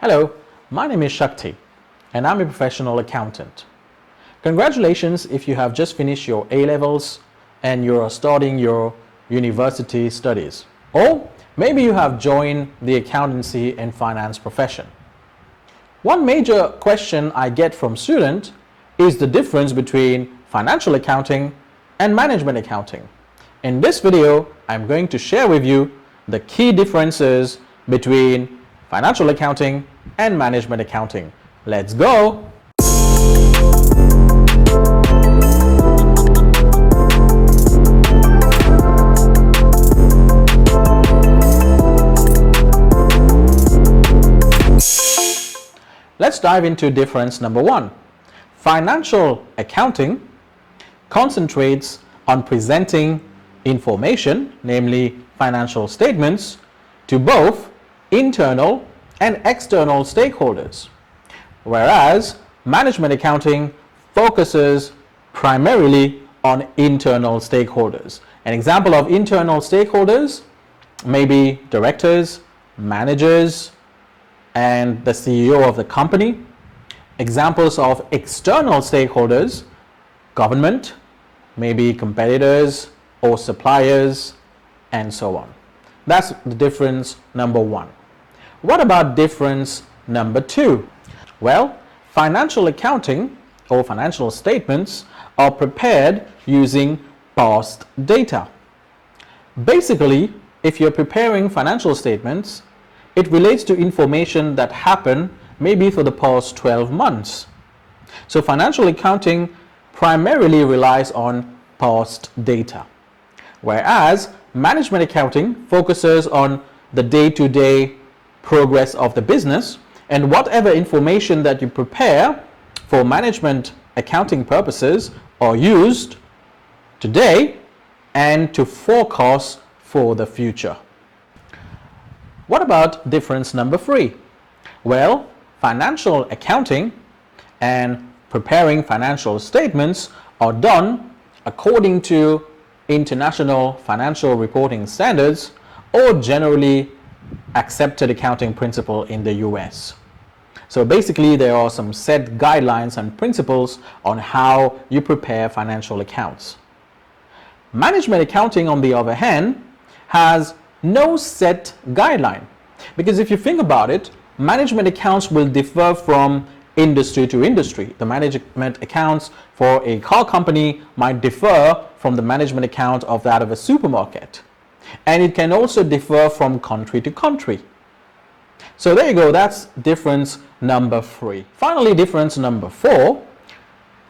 Hello, my name is Shaktee and I'm a professional accountant. Congratulations if you have just finished your A-levels and you're starting your university studies. Or maybe you have joined the accountancy and finance profession. One major question I get from students is the difference between financial accounting and management accounting. In this video, I'm going to share with you the key differences between financial accounting and management accounting. Let's go! Let's dive into difference number one. Financial accounting concentrates on presenting information, namely financial statements, to both internal and external stakeholders, whereas management accounting focuses primarily on internal stakeholders. An example of internal stakeholders may be directors, managers, and the CEO of the company. Examples of external stakeholders: government, maybe competitors or suppliers, and so on. That's the difference number one. What about difference number two? Well, financial accounting or financial statements are prepared using past data. Basically, if you're preparing financial statements, it relates to information that happened maybe for the past 12 months. So financial accounting primarily relies on past data, whereas management accounting focuses on the day-to-day progress of the business, and whatever information that you prepare for management accounting purposes are used today and to forecast for the future. What about difference number three? Well, financial accounting and preparing financial statements are done according to international financial reporting standards or generally accepted accounting principle in the US. So basically, there are some set guidelines and principles on how you prepare financial accounts. Management accounting, on the other hand, has no set guideline, because if you think about it, management accounts will differ from industry to industry. The management accounts for a car company might differ from the management account of that of a supermarket, and it can also differ from country to country. So there you go, that's difference number three. Finally, difference number four: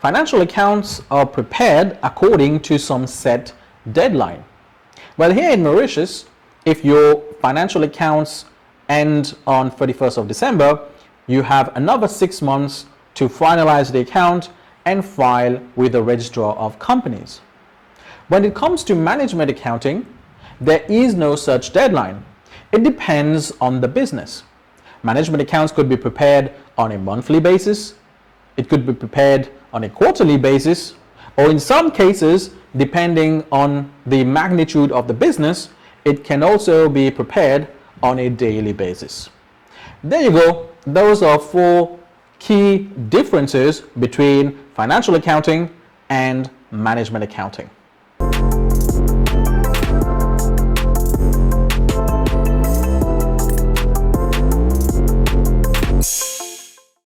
financial accounts are prepared according to some set deadline. Well, here in Mauritius, if your financial accounts end on 31st of December, you have another 6 months to finalize the account and file with the registrar of companies. When it comes to management accounting, there is no such deadline. It depends on the business. Management accounts could be prepared on a monthly basis, it could be prepared on a quarterly basis, or in some cases, depending on the magnitude of the business, it can also be prepared on a daily basis. There you go. Those are four key differences between financial accounting and management accounting.